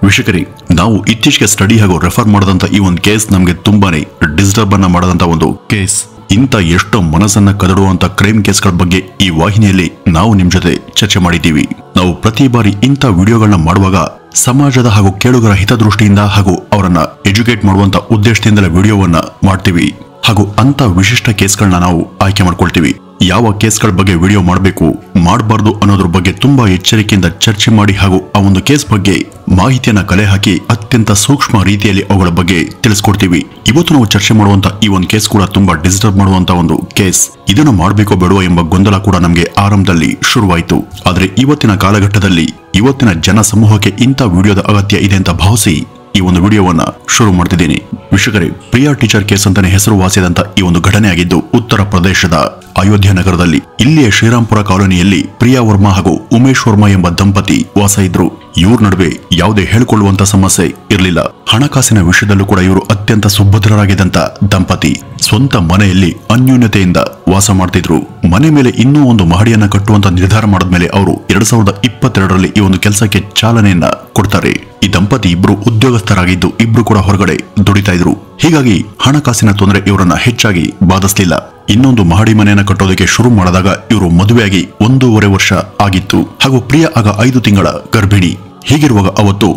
ವೀಕ್ಷಕರೇ, ನಾವು ಇತ್ತೀಚೆಗೆ ಸ್ಟಡಿ ಹಾಗೂ ರೆಫರ್ ಮಾಡದಂತ ಈ ಒಂದು ಕೇಸ್ ನಮಗೆ ತುಂಬಾನೇ ಡಿಸ್ಟರ್ಬ್ ಅನ್ನ ಮಾಡದಂತ ಒಂದು ಕೇಸ್. ಇಂಥ ಎಷ್ಟೋ ಮನಸ್ಸನ್ನ ಕದಡುವಂತ ಕ್ರೈಮ್ ಕೇಸ್ಗಳ ಬಗ್ಗೆ ಈ ವಾಹಿನಿಯಲ್ಲಿ ನಾವು ನಿಮ್ ಜೊತೆ ಚರ್ಚೆ ಮಾಡಿದ್ದೀವಿ. ನಾವು ಪ್ರತಿ ಬಾರಿ ಇಂಥ ವಿಡಿಯೋಗಳನ್ನ ಮಾಡುವಾಗ ಸಮಾಜದ ಹಾಗೂ ಕೇಳುಗರ ಹಿತದೃಷ್ಟಿಯಿಂದ ಹಾಗೂ ಅವರನ್ನ ಎಜುಕೇಟ್ ಮಾಡುವಂತ ಉದ್ದೇಶದಿಂದಲೇ ವಿಡಿಯೋವನ್ನ ಮಾಡ್ತೀವಿ ಹಾಗೂ ಅಂತ ವಿಶಿಷ್ಟ ಕೇಸ್ಗಳನ್ನ ನಾವು ಆಯ್ಕೆ ಮಾಡ್ಕೊಳ್ತೀವಿ. ಯಾವ ಕೇಸ್ಗಳ ಬಗ್ಗೆ ವಿಡಿಯೋ ಮಾಡಬೇಕು ಮಾಡಬಾರ್ದು ಅನ್ನೋದ್ರ ಬಗ್ಗೆ ತುಂಬಾ ಎಚ್ಚರಿಕೆಯಿಂದ ಚರ್ಚೆ ಮಾಡಿ ಹಾಗೂ ಆ ಒಂದು ಕೇಸ್ ಬಗ್ಗೆ ಮಾಹಿತಿಯನ್ನ ಕಲೆ ಹಾಕಿ ಅತ್ಯಂತ ಸೂಕ್ಷ್ಮ ರೀತಿಯಲ್ಲಿ ಅವುಗಳ ಬಗ್ಗೆ ತಿಳಿಸ್ಕೊಡ್ತೀವಿ. ಇವತ್ತು ನಾವು ಚರ್ಚೆ ಮಾಡುವಂತ ಈ ಒಂದು ಕೇಸ್ ಕೂಡ ತುಂಬಾ ಡಿಸ್ಟರ್ಬ್ ಮಾಡುವಂತ ಒಂದು ಕೇಸ್. ಇದನ್ನು ಮಾಡಬೇಕೋ ಬೇಡವೋ ಎಂಬ ಗೊಂದಲ ಕೂಡ ನಮಗೆ ಆರಂಭದಲ್ಲಿ ಶುರುವಾಯಿತು. ಆದ್ರೆ ಇವತ್ತಿನ ಕಾಲಘಟ್ಟದಲ್ಲಿ ಇವತ್ತಿನ ಜನ ಸಮೂಹಕ್ಕೆ ಇಂಥ ವಿಡಿಯೋದ ಅಗತ್ಯ ಇದೆ ಅಂತ ಭಾವಿಸಿ ಈ ಒಂದು ವಿಡಿಯೋವನ್ನ ಶುರು ಮಾಡ್ತಿದ್ದೀನಿ. ವೀಕ್ಷಕರೇ, ಪ್ರಿಯಾ ಟೀಚರ್ ಕೇಸ್ ಅಂತಾನೆ ಹೆಸರುವಾಸಿಯಾದಂತ ಈ ಒಂದು ಘಟನೆ ಆಗಿದ್ದು ಉತ್ತರ ಪ್ರದೇಶದ ಅಯೋಧ್ಯ ನಗರದಲ್ಲಿ. ಇಲ್ಲಿಯ ಶ್ರೀರಾಮ್ಪುರ ಕಾಲೋನಿಯಲ್ಲಿ ಪ್ರಿಯಾ ವರ್ಮಾ ಹಾಗೂ ಉಮೇಶ್ ವರ್ಮಾ ಎಂಬ ದಂಪತಿ ವಾಸ ಇದ್ರು. ಇವ್ರ ನಡುವೆ ಯಾವುದೇ ಹೇಳಿಕೊಳ್ಳುವಂತ ಸಮಸ್ಯೆ ಇರಲಿಲ್ಲ. ಹಣಕಾಸಿನ ವಿಷಯದಲ್ಲೂ ಕೂಡ ಇವರು ಅತ್ಯಂತ ಸುಭದ್ರರಾಗಿದ್ದಂತ ದಂಪತಿ. ಸ್ವಂತ ಮನೆಯಲ್ಲಿ ಅನ್ಯೂನ್ಯತೆಯಿಂದ ವಾಸ ಮಾಡ್ತಿದ್ರು. ಮನೆ ಮೇಲೆ ಇನ್ನೂ ಒಂದು ಮಹಡಿಯನ್ನ ಕಟ್ಟುವಂತ ನಿರ್ಧಾರ ಮಾಡಿದ್ಮೇಲೆ ಅವರು 2022ರಲ್ಲಿ ಈ ಒಂದು ಕೆಲಸಕ್ಕೆ ಚಾಲನೆಯನ್ನ ಕೊಡ್ತಾರೆ. ಈ ದಂಪತಿ ಇಬ್ರು ಉದ್ಯೋಗಸ್ಥರಾಗಿದ್ದು ಇಬ್ರು ಕೂಡ ಹೊರಗಡೆ ದುಡಿತಾ ಇದ್ರು. ಹೀಗಾಗಿ ಹಣಕಾಸಿನ ತೊಂದರೆ ಇವರನ್ನ ಹೆಚ್ಚಾಗಿ ಬಾಧಿಸಲಿಲ್ಲ. ಇನ್ನೊಂದು ಮಹಡಿ ಮನೆಯನ್ನ ಕಟ್ಟೋದಕ್ಕೆ ಶುರು ಮಾಡಿದಾಗ ಇವರು ಮದುವೆಯಾಗಿ 1.5 ವರ್ಷ ಆಗಿತ್ತು ಹಾಗೂ ಪ್ರಿಯಾ ಆಗ 5 ತಿಂಗಳ ಗರ್ಭಿಣಿ. ಹೀಗಿರುವಾಗ ಅವತ್ತು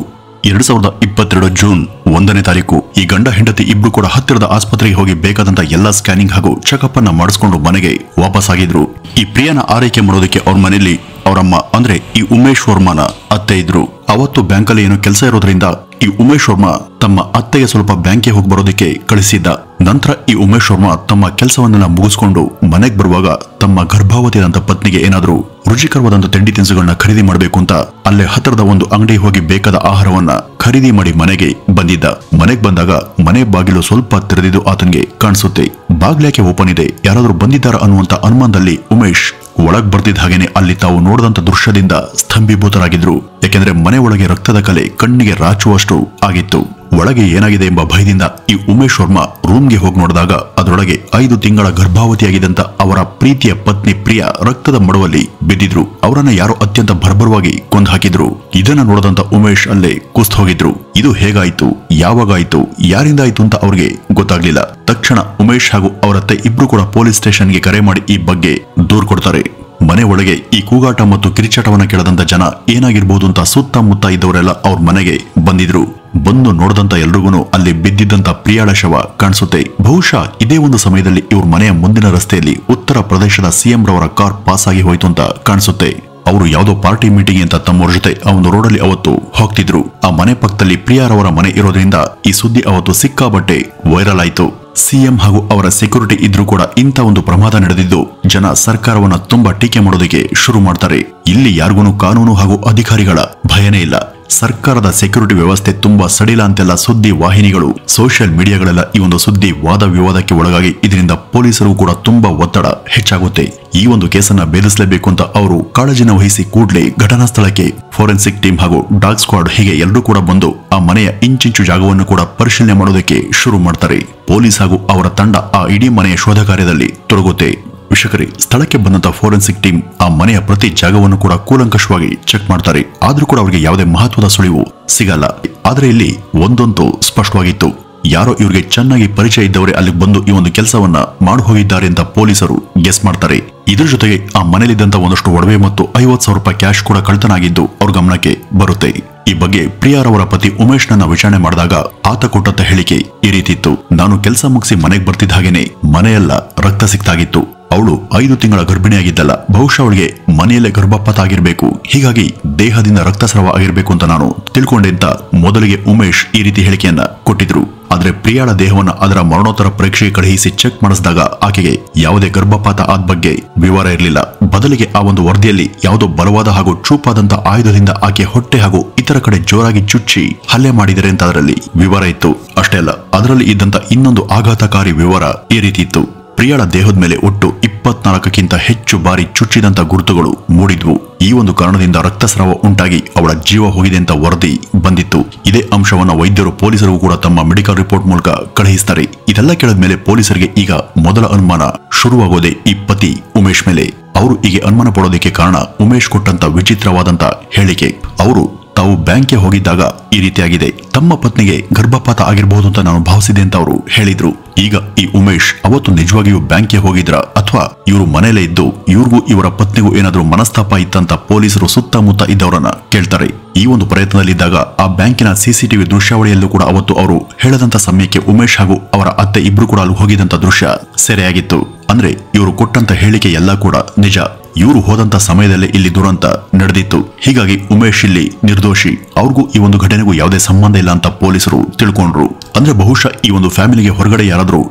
2022 ಜೂನ್ 1ನೇ ತಾರೀಕು ಈ ಗಂಡ ಹೆಂಡತಿ ಇಬ್ರು ಕೂಡ ಹತ್ತಿರದ ಆಸ್ಪತ್ರೆಗೆ ಹೋಗಿ ಬೇಕಾದಂತ ಎಲ್ಲಾ ಸ್ಕ್ಯಾನಿಂಗ್ ಹಾಗೂ ಚೆಕಪ್ ಅನ್ನ ಮಾಡಿಸ್ಕೊಂಡು ಮನೆಗೆ ವಾಪಸ್ ಆಗಿದ್ರು. ಈ ಪ್ರಿಯಾನ ಆರೈಕೆ ಮಾಡೋದಕ್ಕೆ ಅವ್ರ ಮನೆಯಲ್ಲಿ ಅವರಮ್ಮ ಅಂದ್ರೆ ಈ ಉಮೇಶ್ ವರ್ಮಾನ ಅತ್ತೆ ಇದ್ರು. ಅವತ್ತು ಬ್ಯಾಂಕಲ್ಲಿ ಏನೋ ಕೆಲಸ ಇರೋದ್ರಿಂದ ಈ ಉಮೇಶ್ ವರ್ಮಾ ತಮ್ಮ ಅತ್ತೆಗೆ ಸ್ವಲ್ಪ ಬ್ಯಾಂಕ್ಗೆ ಹೋಗಿ ಬರೋದಕ್ಕೆ ಕಳಿಸಿದ್ದ. ನಂತರ ಈ ಉಮೇಶ್ ವರ್ಮಾ ತಮ್ಮ ಕೆಲಸವನ್ನೆಲ್ಲ ಮುಗಿಸ್ಕೊಂಡು ಮನೆಗೆ ಬರುವಾಗ ತಮ್ಮ ಗರ್ಭಾವತಿಯಾದಂತ ಪತ್ನಿಗೆ ಏನಾದ್ರೂ ರುಚಿಕರವಾದಂತ ತಿಂಡಿ ತಿನಿಸುಗಳನ್ನ ಖರೀದಿ ಮಾಡಬೇಕು ಅಂತ ಅಲ್ಲೇ ಹತ್ತಿರದ ಒಂದು ಅಂಗಡಿ ಹೋಗಿ ಬೇಕಾದ ಆಹಾರವನ್ನ ಖರೀದಿ ಮಾಡಿ ಮನೆಗೆ ಬಂದಿದ್ದ. ಮನೆಗೆ ಬಂದಾಗ ಮನೆ ಬಾಗಿಲು ಸ್ವಲ್ಪ ತೆರೆದಿದ್ದು ಆತನಿಗೆ ಕಾಣಿಸುತ್ತೆ. ಬಾಗ್ಲಾಕೆ ಓಪನ್ ಇದೆ, ಯಾರಾದ್ರೂ ಬಂದಿದ್ದಾರ ಅನ್ನುವಂತ ಅನುಮಾನದಲ್ಲಿ ಉಮೇಶ್ ಒಳಗ್ ಬರ್ತಿದ್ದ ಹಾಗೇನೆ ಅಲ್ಲಿ ತಾವು ನೋಡಿದಂತ ದೃಶ್ಯದಿಂದ ಸ್ತಂಭೀಭೂತರಾಗಿದ್ರು. ಯಾಕೆಂದ್ರೆ ಮನೆ ಒಳಗೆ ರಕ್ತದ ಕಲೆ ಕಣ್ಣಿಗೆ ರಾಚುವಷ್ಟು ಆಗಿತ್ತು. ಒಳಗೆ ಏನಾಗಿದೆ ಎಂಬ ಭಯದಿಂದ ಈ ಉಮೇಶ್ ವರ್ಮಾ ರೂಮ್ಗೆ ಹೋಗಿ ನೋಡಿದಾಗ ಅದರೊಳಗೆ 5 ತಿಂಗಳ ಗರ್ಭಾವತಿಯಾಗಿದ್ದಂತ ಅವರ ಪ್ರೀತಿಯ ಪತ್ನಿ ಪ್ರಿಯಾ ರಕ್ತದ ಮಡುವಲ್ಲಿ ಬಿದ್ದಿದ್ರು. ಅವರನ್ನ ಯಾರೋ ಅತ್ಯಂತ ಬರ್ಬರವಾಗಿ ಕೊಂದು ಹಾಕಿದ್ರು. ಇದನ್ನ ನೋಡಿದಂತ ಉಮೇಶ್ ಅಲ್ಲೇ ಕುಸ್ತ್ ಹೋಗಿದ್ರು. ಇದು ಹೇಗಾಯ್ತು, ಯಾವಾಗಾಯ್ತು, ಯಾರಿಂದ ಆಯ್ತು ಅಂತ ಅವ್ರಿಗೆ ಗೊತ್ತಾಗ್ಲಿಲ್ಲ. ತಕ್ಷಣ ಉಮೇಶ್ ಹಾಗೂ ಅವರತ್ತೆ ಇಬ್ರು ಕೂಡ ಪೊಲೀಸ್ ಸ್ಟೇಷನ್ಗೆ ಕರೆ ಮಾಡಿ ಈ ಬಗ್ಗೆ ದೂರು ಕೊಡ್ತಾರೆ. ಮನೆ ಒಳಗೆ ಈ ಕೂಗಾಟ ಮತ್ತು ಕಿರಿಚಾಟವನ್ನ ಕೇಳದಂತ ಜನ ಏನಾಗಿರ್ಬೋದು ಅಂತ ಸುತ್ತಮುತ್ತ ಇದ್ದವರೆಲ್ಲ ಅವ್ರ ಮನೆಗೆ ಬಂದಿದ್ರು. ಬಂದು ನೋಡಿದಂತ ಎಲ್ರಿಗೂ ಅಲ್ಲಿ ಬಿದ್ದಿದ್ದಂತ ಪ್ರಿಯಾಳ ಶವ ಕಾಣಿಸುತ್ತೆ. ಬಹುಶಃ ಇದೇ ಒಂದು ಸಮಯದಲ್ಲಿ ಇವ್ರ ಮನೆಯ ಮುಂದಿನ ರಸ್ತೆಯಲ್ಲಿ ಉತ್ತರ ಪ್ರದೇಶದ ಸಿಎಂ ರವರ ಕಾರ್ ಪಾಸ್ ಆಗಿ ಹೋಯ್ತು ಅಂತ ಕಾಣಿಸುತ್ತೆ. ಅವರು ಯಾವುದೋ ಪಾರ್ಟಿ ಮೀಟಿಂಗ್ ಅಂತ ತಮ್ಮವ್ರ ಜೊತೆ ಆ ಒಂದು ರೋಡಲ್ಲಿ ಅವತ್ತು ಹೋಗ್ತಿದ್ರು. ಆ ಮನೆ ಪಕ್ಕದಲ್ಲಿ ಪ್ರಿಯಾರವರ ಮನೆ ಇರೋದ್ರಿಂದ ಈ ಸುದ್ದಿ ಅವತ್ತು ಸಿಕ್ಕಾಬಟ್ಟೆ ವೈರಲ್ ಆಯ್ತು. ಸಿಎಂ ಹಾಗೂ ಅವರ ಸೆಕ್ಯೂರಿಟಿ ಇದ್ರೂ ಕೂಡ ಇಂಥ ಒಂದು ಪ್ರಮಾದ ನಡೆದಿದ್ದು ಜನ ಸರ್ಕಾರವನ್ನ ತುಂಬಾ ಟೀಕೆ ಮಾಡೋದಕ್ಕೆ ಶುರು ಮಾಡ್ತಾರೆ. ಇಲ್ಲಿ ಯಾರಿಗೂ ಕಾನೂನು ಹಾಗೂ ಅಧಿಕಾರಿಗಳ ಭಯನೇ ಇಲ್ಲ. ಸರ್ಕಾರದ ಸೆಕ್ಯೂರಿಟಿ ವ್ಯವಸ್ಥೆ ತುಂಬಾ ಸಡಿಲ ಅಂತೆಲ್ಲ ಸುದ್ದಿ ವಾಹಿನಿಗಳು ಸೋಷಿಯಲ್ ಮೀಡಿಯಾಗಳೆಲ್ಲ ಈ ಒಂದು ಸುದ್ದಿ ವಾದ ವಿವಾದಕ್ಕೆ ಒಳಗಾಗಿ ಇದರಿಂದ ಪೊಲೀಸರು ಕೂಡ ತುಂಬಾ ಒತ್ತಡ ಹೆಚ್ಚಾಗುತ್ತೆ. ಈ ಒಂದು ಕೇಸನ್ನ ಭೇದಿಸಲೇಬೇಕು ಅಂತ ಅವರು ಕಾಳಜಿನ ವಹಿಸಿ ಕೂಡಲೇ ಘಟನಾ ಸ್ಥಳಕ್ಕೆ ಫೋರೆನ್ಸಿಕ್ ಟೀಮ್ ಹಾಗೂ ಡಾಗ್ ಸ್ಕ್ವಾಡ್ ಹೀಗೆ ಎಲ್ಲರೂ ಕೂಡ ಬಂದು ಆ ಮನೆಯ ಇಂಚಿಂಚು ಜಾಗವನ್ನು ಕೂಡ ಪರಿಶೀಲನೆ ಮಾಡೋದಕ್ಕೆ ಶುರು ಮಾಡ್ತಾರೆ. ಪೊಲೀಸ್ ಹಾಗೂ ಅವರ ತಂಡ ಆ ಇಡೀ ಮನೆಯ ಶೋಧ ಕಾರ್ಯದಲ್ಲಿ ತೊಡಗುತ್ತೆ. ವೀಕ್ಷಕರೇ, ಸ್ಥಳಕ್ಕೆ ಬಂದಂತ ಫೋರೆನ್ಸಿಕ್ ಟೀಮ್ ಆ ಮನೆಯ ಪ್ರತಿ ಜಾಗವನ್ನು ಕೂಡ ಕೂಲಂಕಷವಾಗಿ ಚೆಕ್ ಮಾಡ್ತಾರೆ. ಆದ್ರೂ ಕೂಡ ಅವರಿಗೆ ಯಾವುದೇ ಮಹತ್ವದ ಸುಳಿವು ಸಿಗಲ್ಲ. ಆದ್ರೆ ಇಲ್ಲಿ ಒಂದೊಂದು ಸ್ಪಷ್ಟವಾಗಿತ್ತು. ಯಾರೋ ಇವ್ರಿಗೆ ಚೆನ್ನಾಗಿ ಪರಿಚಯ ಇದ್ದವರೇ ಅಲ್ಲಿಗೆ ಬಂದು ಈ ಒಂದು ಕೆಲಸವನ್ನ ಮಾಡಿ ಹೋಗಿದ್ದಾರೆ ಅಂತ ಪೊಲೀಸರು ಗೆಸ್ ಮಾಡ್ತಾರೆ. ಇದ್ರ ಜೊತೆಗೆ ಆ ಮನೆಯಲ್ಲಿದ್ದಂತ ಒಂದಷ್ಟು ಒಡವೆ ಮತ್ತು 50,000 ರೂಪಾಯಿ ಕ್ಯಾಶ್ ಕೂಡ ಕಳ್ತನ ಆಗಿದ್ದು ಅವ್ರ ಗಮನಕ್ಕೆ ಬರುತ್ತೆ. ಈ ಬಗ್ಗೆ ಪ್ರಿಯಾರವರ ಪತಿ ಉಮೇಶ್ ನನ್ನ ವಿಚಾರಣೆ ಮಾಡಿದಾಗ ಆತ ಕೊಟ್ಟಂತ ಹೇಳಿಕೆ ಈ ರೀತಿ ಇತ್ತು. ನಾನು ಕೆಲಸ ಮುಗಿಸಿ ಮನೆಗೆ ಬರ್ತಿದ್ದ ಹಾಗೇನೆ ಮನೆಯೆಲ್ಲ ರಕ್ತ ಸಿಕ್ತಾಗಿತ್ತು. ಅವಳು 5 ತಿಂಗಳ ಗರ್ಭಿಣಿಯಾಗಿದ್ದಲ್ಲ, ಬಹುಶಃ ಅವಳಿಗೆ ಮನೆಯಲ್ಲೇ ಗರ್ಭಪಾತ ಆಗಿರ್ಬೇಕು, ಹೀಗಾಗಿ ದೇಹದಿಂದ ರಕ್ತಸ್ರಾವ ಆಗಿರ್ಬೇಕು ಅಂತ ನಾನು ತಿಳ್ಕೊಂಡೆ ಅಂತ ಮೊದಲಿಗೆ ಉಮೇಶ್ ಈ ರೀತಿ ಹೇಳಿಕೆಯನ್ನ ಕೊಟ್ಟಿದ್ರು. ಆದ್ರೆ ಪ್ರಿಯಾಳ ದೇಹವನ್ನ ಅದರ ಮರಣೋತ್ತರ ಪರೀಕ್ಷೆಗೆ ಕಳುಹಿಸಿ ಚೆಕ್ ಮಾಡಿಸಿದಾಗ ಆಕೆಗೆ ಯಾವುದೇ ಗರ್ಭಪಾತ ಆದ ಬಗ್ಗೆ ವಿವರ ಇರಲಿಲ್ಲ. ಬದಲಿಗೆ ಆ ಒಂದು ವರದಿಯಲ್ಲಿ ಯಾವುದೋ ಬಲವಾದ ಹಾಗೂ ಚೂಪಾದಂತ ಆಯುಧದಿಂದ ಆಕೆ ಹೊಟ್ಟೆ ಹಾಗೂ ಇತರ ಕಡೆ ಜೋರಾಗಿ ಚುಚ್ಚಿ ಹಲ್ಲೆ ಮಾಡಿದರೆ ಅಂತ ಅದರಲ್ಲಿ ವಿವರ ಇತ್ತು. ಅಷ್ಟೇ ಅಲ್ಲ, ಅದರಲ್ಲಿ ಇದ್ದಂತ ಇನ್ನೊಂದು ಆಘಾತಕಾರಿ ವಿವರ ಈ ರೀತಿ ಇತ್ತು. ಪ್ರಿಯಾಳ ದೇಹದ ಮೇಲೆ ಒಟ್ಟು 24ಕ್ಕಿಂತ ಹೆಚ್ಚು ಬಾರಿ ಚುಚ್ಚಿದಂತ ಗುರುತುಗಳು ಮೂಡಿದ್ವು. ಈ ಒಂದು ಕಾರಣದಿಂದ ರಕ್ತಸ್ರಾವ ಉಂಟಾಗಿ ಅವಳ ಜೀವ ಹೋಗಿದೆ ಅಂತ ವರದಿ ಬಂದಿತ್ತು. ಇದೇ ಅಂಶವನ್ನ ವೈದ್ಯರು ಪೊಲೀಸರಿಗೂ ಕೂಡ ತಮ್ಮ ಮೆಡಿಕಲ್ ರಿಪೋರ್ಟ್ ಮೂಲಕ ಕಳುಹಿಸ್ತಾರೆ. ಇದೆಲ್ಲ ಕೇಳಿದ ಮೇಲೆ ಪೊಲೀಸರಿಗೆ ಈಗ ಮೊದಲ ಅನುಮಾನ ಶುರುವಾಗೋದೆ ಈ ಪತಿ ಉಮೇಶ್ ಮೇಲೆ. ಅವರು ಹೀಗೆ ಅನುಮಾನ ಪಡೋದಕ್ಕೆ ಕಾರಣ ಉಮೇಶ್ ಕೊಟ್ಟಂತ ವಿಚಿತ್ರವಾದಂತ ಹೇಳಿಕೆ. ಅವರು ತಾವು ಬ್ಯಾಂಕ್ಗೆ ಹೋಗಿದ್ದಾಗ ಈ ರೀತಿಯಾಗಿದೆ, ತಮ್ಮ ಪತ್ನಿಗೆ ಗರ್ಭಪಾತ ಆಗಿರಬಹುದು ಅಂತ ನಾನು ಭಾವಿಸಿದೆ ಅಂತ ಅವರು ಹೇಳಿದ್ರು. ಈಗ ಈ ಉಮೇಶ್ ಅವತ್ತು ನಿಜವಾಗಿಯೂ ಬ್ಯಾಂಕ್ಗೆ ಹೋಗಿದ್ರ ಅಥವಾ ಇವರು ಮನೆಯಲ್ಲೇ ಇದ್ದು ಇವ್ರಿಗೂ ಇವರ ಪತ್ನಿಗೂ ಏನಾದ್ರೂ ಮನಸ್ತಾಪ ಇತ್ತಂತ ಪೊಲೀಸರು ಸುತ್ತಮುತ್ತ ಇದ್ದವರನ್ನ ಕೇಳ್ತಾರೆ. ಈ ಒಂದು ಪ್ರಯತ್ನದಲ್ಲಿದ್ದಾಗ ಆ ಬ್ಯಾಂಕಿನ ಸಿಸಿಟಿವಿ ದೃಶ್ಯಾವಳಿಯಲ್ಲೂ ಕೂಡ ಅವತ್ತು ಅವರು ಹೇಳದಂತ ಸಮಯಕ್ಕೆ ಉಮೇಶ್ ಹಾಗೂ ಅವರ ಅತ್ತೆ ಇಬ್ರು ಕೂಡ ಅಲ್ಲಿ ಹೋಗಿದಂತ ದೃಶ್ಯ ಸೆರೆಯಾಗಿತ್ತು. ಅಂದ್ರೆ ಇವರು ಕೊಟ್ಟಂತ ಹೇಳಿಕೆ ಎಲ್ಲ ಕೂಡ ನಿಜ. ಇವರು ಹೋದಂತ ಸಮಯದಲ್ಲೇ ಇಲ್ಲಿ ದುರಂತ ನಡೆದಿತ್ತು. ಹೀಗಾಗಿ ಉಮೇಶ್ ಇಲ್ಲಿ ನಿರ್ದೋಷಿ, ಅವ್ರಿಗೂ ಈ ಒಂದು ಘಟನೆಗೂ ಯಾವುದೇ ಸಂಬಂಧ ಇಲ್ಲ ಅಂತ ಪೊಲೀಸರು ತಿಳ್ಕೊಂಡ್ರು. ಅಂದ್ರೆ ಬಹುಶಃ ಈ ಒಂದು ಫ್ಯಾಮಿಲಿಗೆ ಹೊರಗಡೆ ಯಾರಾದ್ರೂ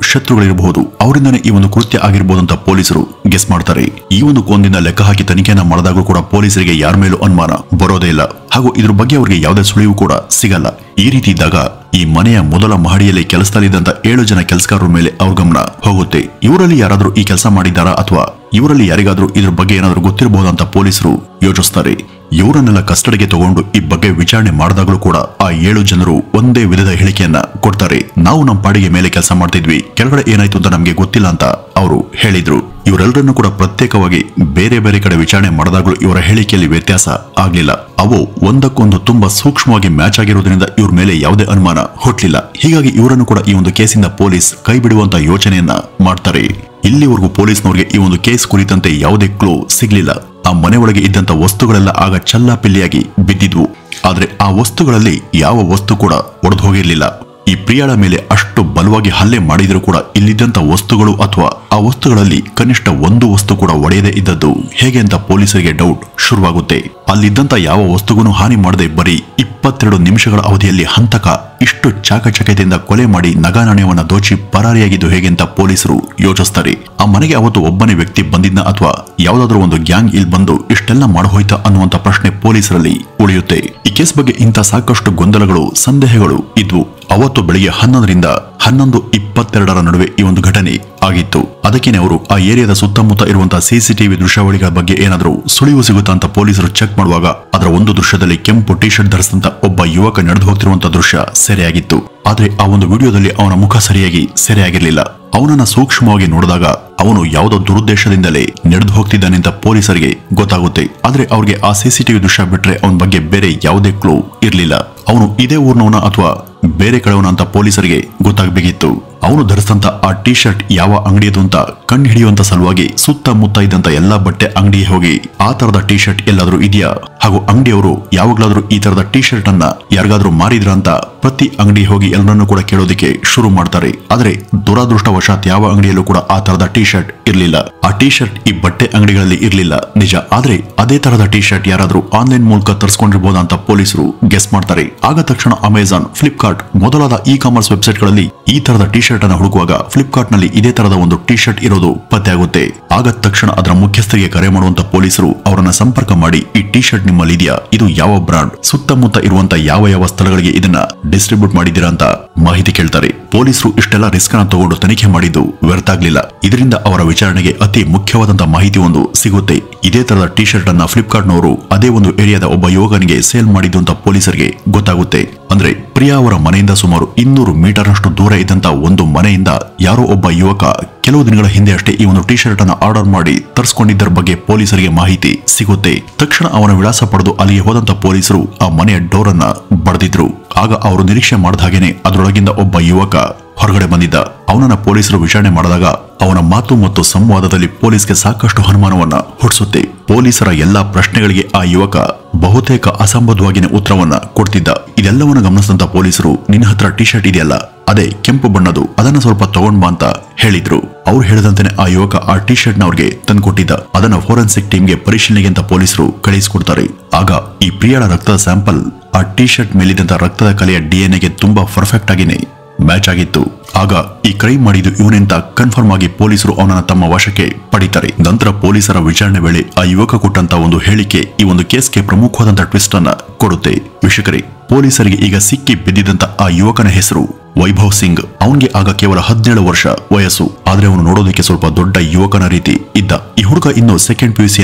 ಶತ್ರುಗಳಿರಬಹುದು, ಅವರಿಂದನೇ ಈ ಒಂದು ಕೃತ್ಯ ಆಗಿರಬಹುದು ಅಂತ ಪೊಲೀಸರು ಗೆಸ್ ಮಾಡ್ತಾರೆ. ಈ ಒಂದು ಕೋನದಿಂದ ಲೆಕ್ಕ ಹಾಕಿ ತನಿಖೆಯನ್ನ ಮಾಡಿದಾಗೂ ಕೂಡ ಪೊಲೀಸರಿಗೆ ಯಾರ ಮೇಲೂ ಅನುಮಾನ ಬರೋದೇ ಇಲ್ಲ, ಹಾಗೂ ಇದ್ರ ಬಗ್ಗೆ ಅವರಿಗೆ ಯಾವುದೇ ಸುಳಿವು ಕೂಡ ಸಿಗಲ್ಲ. ಈ ರೀತಿ ಇದ್ದಾಗ ಈ ಮನೆಯ ಮೊದಲ ಮಹಡಿಯಲ್ಲಿ ಕೆಲಸದಲ್ಲಿದ್ದಂತ 7 ಜನ ಕೆಲಸಗಾರರ ಮೇಲೆ ಅವ್ರ ಗಮನ ಹೋಗುತ್ತೆ. ಇವರಲ್ಲಿ ಯಾರಾದ್ರೂ ಈ ಕೆಲಸ ಮಾಡಿದ್ದಾರಾ ಅಥವಾ ಇವರಲ್ಲಿ ಯಾರಿಗಾದ್ರೂ ಇದ್ರ ಬಗ್ಗೆ ಏನಾದ್ರೂ ಗೊತ್ತಿರಬಹುದಂತ ಪೊಲೀಸರು ಯೋಚಿಸ್ತಾರೆ. ಇವರನ್ನೆಲ್ಲ ಕಸ್ಟಡಿಗೆ ತಗೊಂಡು ಈ ಬಗ್ಗೆ ವಿಚಾರಣೆ ಮಾಡಿದಾಗಲೂ ಕೂಡ ಆ 7 ಜನರು ಒಂದೇ ವಿಧದ ಹೇಳಿಕೆಯನ್ನ ಕೊಡ್ತಾರೆ. ನಾವು ನಮ್ಮ ಪಾಡಿಗೆ ಮೇಲೆ ಕೆಲಸ ಮಾಡ್ತಿದ್ವಿ, ಕೆಳಗಡೆ ಏನಾಯ್ತು ಅಂತ ನಮ್ಗೆ ಗೊತ್ತಿಲ್ಲ ಅಂತ ಅವರು ಹೇಳಿದ್ರು. ಇವರೆಲ್ಲರನ್ನು ಕೂಡ ಪ್ರತ್ಯೇಕವಾಗಿ ಬೇರೆ ಬೇರೆ ಕಡೆ ವಿಚಾರಣೆ ಮಾಡಿದಾಗಲೂ ಇವರ ಹೇಳಿಕೆಯಲ್ಲಿ ವ್ಯತ್ಯಾಸ ಆಗ್ಲಿಲ್ಲ. ಅವು ಒಂದಕ್ಕೊಂದು ತುಂಬಾ ಸೂಕ್ಷ್ಮವಾಗಿ ಮ್ಯಾಚ್ ಆಗಿರೋದ್ರಿಂದ ಇವ್ರ ಮೇಲೆ ಯಾವುದೇ ಅನುಮಾನ ಹುಟ್ಟಲಿಲ್ಲ. ಹೀಗಾಗಿ ಇವರನ್ನು ಕೂಡ ಈ ಒಂದು ಕೇಸಿಂದ ಪೊಲೀಸ್ ಕೈ ಬಿಡುವಂತ ಯೋಚನೆಯನ್ನ ಮಾಡ್ತಾರೆ. ಇಲ್ಲಿವರೆಗೂ ಪೊಲೀಸ್ನವರಿಗೆ ಈ ಒಂದು ಕೇಸ್ ಕುರಿತಂತೆ ಯಾವುದೇ ಕ್ಲೂ ಸಿಗ್ಲಿಲ್ಲ. ಆ ಮನೆ ಒಳಗೆ ಇದ್ದಂತ ವಸ್ತುಗಳೆಲ್ಲ ಆಗ ಚಲ್ಲಾಪಿಲ್ಲಿಯಾಗಿ ಬಿದ್ದಿದ್ವು. ಆದ್ರೆ ಆ ವಸ್ತುಗಳಲ್ಲಿ ಯಾವ ವಸ್ತು ಕೂಡ ಒಡೆದು ಹೋಗಿರ್ಲಿಲ್ಲ. ಈ ಪ್ರಿಯಾಳ ಮೇಲೆ ಅಷ್ಟು ಬಲವಾಗಿ ಹಲ್ಲೆ ಮಾಡಿದ್ರು ಕೂಡ ಇಲ್ಲಿದ್ದಂತ ವಸ್ತುಗಳು ಅಥವಾ ಆ ವಸ್ತುಗಳಲ್ಲಿ ಕನಿಷ್ಠ ಒಂದು ವಸ್ತು ಕೂಡ ಒಡೆಯದೇ ಇದ್ದದ್ದು ಹೇಗೆ ಅಂತ ಪೊಲೀಸರಿಗೆ ಡೌಟ್ ಶುರುವಾಗುತ್ತೆ. ಅಲ್ಲಿದ್ದಂತ ಯಾವ ವಸ್ತುಗೂ ಹಾನಿ ಮಾಡದೆ ಬರೀ 22 ನಿಮಿಷಗಳ ಅವಧಿಯಲ್ಲಿ ಹಂತಕ ಇಷ್ಟು ಚಾಕಚಕ್ಯತೆಯಿಂದ ಕೊಲೆ ಮಾಡಿ ನಗಾನಾಣ್ಯವನ್ನ ದೋಚಿ ಪರಾರಿಯಾಗಿದ್ದು ಹೇಗೆ ಅಂತ ಪೊಲೀಸರು ಯೋಚಿಸ್ತಾರೆ. ಆ ಮನೆಗೆ ಅವತ್ತು ಒಬ್ಬನೇ ವ್ಯಕ್ತಿ ಬಂದಿದ್ನ ಅಥವಾ ಯಾವುದಾದ್ರೂ ಒಂದು ಗ್ಯಾಂಗ್ ಇಲ್ಲಿ ಬಂದು ಇಷ್ಟೆಲ್ಲ ಮಾಡಹೋಯ್ತಾ ಅನ್ನುವಂತ ಪ್ರಶ್ನೆ ಪೊಲೀಸರಲ್ಲಿ ಉಳಿಯುತ್ತೆ. ಈ ಕೇಸ್ ಬಗ್ಗೆ ಇಂಥ ಸಾಕಷ್ಟು ಗೊಂದಲಗಳು, ಸಂದೇಹಗಳು ಇದ್ವು. ಅವತ್ತು ಬೆಳಿಗ್ಗೆ 11ರಿಂದ 11:22 ನಡುವೆ ಈ ಒಂದು ಘಟನೆ ಆಗಿತ್ತು. ಅದಕ್ಕೇನೆ ಅವರು ಆ ಏರಿಯಾದ ಸುತ್ತಮುತ್ತ ಇರುವಂತಹ ಸಿಸಿಟಿವಿ ದೃಶ್ಯಾವಳಿಗಳ ಬಗ್ಗೆ ಏನಾದ್ರೂ ಸುಳಿವು ಸಿಗುತ್ತಾ ಅಂತ ಪೊಲೀಸರು ಚೆಕ್ ಮಾಡುವಾಗ ಅದರ ಒಂದು ದೃಶ್ಯದಲ್ಲಿ ಕೆಂಪು ಟಿ ಶರ್ಟ್ ಧರಿಸಿದಂತ ಒಬ್ಬ ಯುವಕ ನಡೆದು ಹೋಗ್ತಿರುವಂತಹ ದೃಶ್ಯ ಸೆರೆಯಾಗಿತ್ತು. ಆದ್ರೆ ಆ ಒಂದು ವಿಡಿಯೋದಲ್ಲಿ ಅವನ ಮುಖ ಸರಿಯಾಗಿ ಸೆರೆಯಾಗಿರ್ಲಿಲ್ಲ. ಅವನನ್ನ ಸೂಕ್ಷ್ಮವಾಗಿ ನೋಡಿದಾಗ ಅವನು ಯಾವುದೋ ದುರುದ್ದೇಶದಿಂದಲೇ ನಡೆದು ಹೋಗ್ತಿದ್ದಾನೆ ಅಂತ ಪೊಲೀಸರಿಗೆ ಗೊತ್ತಾಗುತ್ತೆ. ಆದ್ರೆ ಅವ್ರಿಗೆ ಆ ಸಿಸಿಟಿವಿ ದೃಶ್ಯ ಬಿಟ್ರೆ ಅವನ ಬಗ್ಗೆ ಬೇರೆ ಯಾವುದೇ ಕ್ಲೂ ಇರ್ಲಿಲ್ಲ. ಅವನು ಇದೇ ಊರ್ನವನ ಅಥವಾ ಬೇರೆ ಕಡೆಯವನ ಅಂತ ಪೊಲೀಸರಿಗೆ ಗೊತ್ತಾಗಬೇಕಿತ್ತು. ಅವನು ಧರಿಸಿದಂತ ಆ ಟಿ ಶರ್ಟ್ ಯಾವ ಅಂಗಡಿಯದು ಅಂತ ಕಂಡು ಹಿಡಿಯುವಂತ ಸಲುವಾಗಿ ಸುತ್ತಮುತ್ತ ಇದ್ದಂತ ಎಲ್ಲಾ ಬಟ್ಟೆ ಅಂಗಡಿಗೆ ಹೋಗಿ ಆ ತರದ ಟಿ ಶರ್ಟ್ ಎಲ್ಲಾದ್ರೂ ಇದೆಯಾ, ಹಾಗೂ ಅಂಗಡಿಯವರು ಯಾವಾಗ್ಲಾದ್ರೂ ಈ ತರದ ಟಿ ಶರ್ಟ್ ಅನ್ನ ಯಾರಿಗಾದ್ರೂ ಮಾರಿದ್ರ ಅಂತ ಪ್ರತಿ ಅಂಗಡಿ ಹೋಗಿ ಎಲ್ಲರನ್ನೂ ಕೂಡ ಕೇಳೋದಕ್ಕೆ ಶುರು ಮಾಡ್ತಾರೆ. ಆದ್ರೆ ದುರಾದೃಷ್ಟವಶಾತ್ ಯಾವ ಅಂಗಡಿಯಲ್ಲೂ ಕೂಡ ಆ ತರದ ಟಿ ಶರ್ಟ್ ಇರ್ಲಿಲ್ಲ. ಆ ಟಿ ಶರ್ಟ್ ಈ ಬಟ್ಟೆ ಅಂಗಡಿಗಳಲ್ಲಿ ಇರ್ಲಿಲ್ಲ ನಿಜ, ಆದ್ರೆ ಅದೇ ತರದ ಟಿ ಶರ್ಟ್ ಯಾರಾದ್ರೂ ಆನ್ಲೈನ್ ಮೂಲಕ ತರಿಸ್ಕೊಂಡಿರ್ಬೋದ ಅಂತ ಪೊಲೀಸರು ಗೆಸ್ ಮಾಡ್ತಾರೆ. ಆಗ ತಕ್ಷಣ ಅಮೆಜಾನ್, ಫ್ಲಿಪ್ಕಾರ್ಟ್ ಮೊದಲಾದ ಇ ಕಾಮರ್ಸ್ ವೆಬ್ಸೈಟ್ ಗಳಲ್ಲಿ ಈ ತರದ ಟಿ ಶರ್ಟ್ ಅನ್ನು ಹುಡುಕುವಾಗ ಫ್ಲಿಪ್ಕಾರ್ಟ್ ನಲ್ಲಿ ಇದೇ ತರದ ಒಂದು ಟಿ ಶರ್ಟ್ ಇರೋದು ಪತ್ತೆಯಾಗುತ್ತೆ. ಆಗ ತಕ್ಷಣ ಅದರ ಮುಖ್ಯಸ್ಥರಿಗೆ ಕರೆ ಮಾಡುವಂತ ಪೊಲೀಸರು ಅವರನ್ನ ಸಂಪರ್ಕ ಮಾಡಿ ಈ ಟಿ ಶರ್ಟ್ ನಿಮ್ಮಲ್ಲಿ ಇದೆಯಾ, ಇದು ಯಾವ ಬ್ರಾಂಡ್, ಸುತ್ತಮುತ್ತ ಇರುವಂತ ಯಾವ ಸ್ಥಳಗಳಿಗೆ ಇದನ್ನ ಡಿಸ್ಟ್ರಿಬ್ಯೂಟ್ ಮಾಡಿದ್ದೀರಾ ಅಂತ ಮಾಹಿತಿ ಕೇಳ್ತಾರೆ. ಪೊಲೀಸರು ಇಷ್ಟೆಲ್ಲ ರಿಸ್ಕ್ ಅನ್ನ ತಗೊಂಡು ತನಿಖೆ ಮಾಡಿದ್ದು ವ್ಯರ್ಥ ಆಗ್ಲಿಲ್ಲ. ಇದರಿಂದ ಅವರ ವಿಚಾರಣೆಗೆ ಅತಿ ಮುಖ್ಯವಾದಂತಹ ಮಾಹಿತಿ ಒಂದು ಸಿಗುತ್ತೆ. ಇದೇ ತರದ ಟಿ ಶರ್ಟ್ ಅನ್ನ ಫ್ಲಿಪ್ಕಾರ್ಟ್ ನವರು ಅದೇ ಒಂದು ಏರಿಯಾದ ಒಬ್ಬ ಯುವಕನಿಗೆ ಸೇಲ್ ಮಾಡಿದ್ದು ಅಂತ ಪೊಲೀಸರಿಗೆ ಗೊತ್ತಾಗುತ್ತೆ. ಅಂದ್ರೆ ಪ್ರಿಯಾ ಅವರ ಮನೆಯಿಂದ ಸುಮಾರು 200 ಮೀಟರ್ನಷ್ಟು ದೂರ ಇದ್ದಂತ ಒಂದು ಮನೆಯಿಂದ ಯಾರೋ ಒಬ್ಬ ಯುವಕ ಕೆಲವು ದಿನಗಳ ಹಿಂದೆ ಅಷ್ಟೇ ಈ ಒಂದು ಟಿ ಶರ್ಟ್ ಅನ್ನ ಆರ್ಡರ್ ಮಾಡಿ ತರಿಸಿಕೊಂಡಿದ್ದರ ಬಗ್ಗೆ ಪೊಲೀಸರಿಗೆ ಮಾಹಿತಿ ಸಿಗುತ್ತೆ. ತಕ್ಷಣ ಅವನ ವಿಳಾಸ ಪಡೆದು ಅಲ್ಲಿಗೆ ಹೋದಂತ ಪೊಲೀಸರು ಆ ಮನೆಯ ಡೋರ್ ಅನ್ನ ಬಡಿದಿದ್ರು. ಆಗ ಅವರು ನಿರೀಕ್ಷೆ ಮಾಡಿದ ಹಾಗೇನೆ ಅದರೊಳಗಿಂದ ಒಬ್ಬ ಯುವಕ ಹೊರಗಡೆ ಬಂದಿದ್ದ. ಅವನನ್ನ ಪೊಲೀಸರು ವಿಚಾರಣೆ ಮಾಡಿದಾಗ ಅವನ ಮಾತು ಮತ್ತು ಸಂವಾದದಲ್ಲಿ ಪೊಲೀಸ್ಗೆ ಸಾಕಷ್ಟು ಅನುಮಾನವನ್ನ ಹುಟ್ಟಿಸುತ್ತೆ. ಪೊಲೀಸರ ಎಲ್ಲಾ ಪ್ರಶ್ನೆಗಳಿಗೆ ಆ ಯುವಕ ಬಹುತೇಕ ಅಸಂಬದ್ಧವಾಗಿನ ಉತ್ತರವನ್ನ ಕೊಡ್ತಿದ್ದ. ಇದೆಲ್ಲವನ್ನ ಗಮನಿಸಿದಂತ ಪೊಲೀಸರು, ನಿನ್ನ ಹತ್ರ ಟಿ ಶರ್ಟ್ ಇದೆಯಲ್ಲ, ಅದೇ ಕೆಂಪು ಬಣ್ಣದು, ಅದನ್ನ ಸ್ವಲ್ಪ ತಗೊಂಡ್ ಬಾ ಅಂತ ಹೇಳಿದ್ರು. ಅವ್ರು ಹೇಳಿದಂತೆನೆ ಆ ಯುವಕ ಆ ಟಿ ಶರ್ಟ್ ನ ಅವ್ರಿಗೆ ತಂದ್ಕೊಟ್ಟಿದ್ದ. ಅದನ್ನ ಫೋರೆನ್ಸಿಕ್ ಟೀಮ್ಗೆ ಪರಿಶೀಲನೆಗೆ ಅಂತ ಪೊಲೀಸರು ಕಳಿಸಿಕೊಡ್ತಾರೆ. ಆಗ ಈ ಪ್ರಿಯಾಳ ರಕ್ತದ ಸ್ಯಾಂಪಲ್ ಆ ಟಿ ಶರ್ಟ್ ಮೇಲಿದ್ದಂತ ರಕ್ತದ ಕಲೆಯ DNA ತುಂಬಾ ಪರ್ಫೆಕ್ಟ್ ಆಗಿನೇ ಮ್ಯಾಚ್ ಆಗಿತ್ತು. ಆಗ ಈ ಕ್ರೈಮ್ ಮಾಡಿದ್ದು ಇವನೆಂತ ಕನ್ಫರ್ಮ್ ಆಗಿ ಪೊಲೀಸರು ಅವನನ್ನ ತಮ್ಮ ವಶಕ್ಕೆ ಪಡಿತಾರೆ. ನಂತರ ಪೊಲೀಸರ ವಿಚಾರಣೆ ವೇಳೆ ಆ ಯುವಕ ಕೊಟ್ಟಂತ ಒಂದು ಹೇಳಿಕೆ ಈ ಒಂದು ಕೇಸ್ಗೆ ಪ್ರಮುಖವಾದಂತ ಟ್ವಿಸ್ಟ್ ಅನ್ನ ಕೊಡುತ್ತೆ. ವೀಕ್ಷಕರೇ, ಪೊಲೀಸರಿಗೆ ಈಗ ಸಿಕ್ಕಿ ಬಿದ್ದಿದ್ದಂತ ಆ ಯುವಕನ ಹೆಸರು ವೈಭವ್ ಸಿಂಗ್. ಅವನಿಗೆ ಆಗ ಕೇವಲ 17 ವರ್ಷ ವಯಸ್ಸು. ಆದ್ರೆ ಅವನು ನೋಡೋದಕ್ಕೆ ಸ್ವಲ್ಪ ದೊಡ್ಡ ಯುವಕನ ರೀತಿ ಇದ್ದ. ಈ ಹುಡುಗ ಇನ್ನು ಸೆಕೆಂಡ್ PUC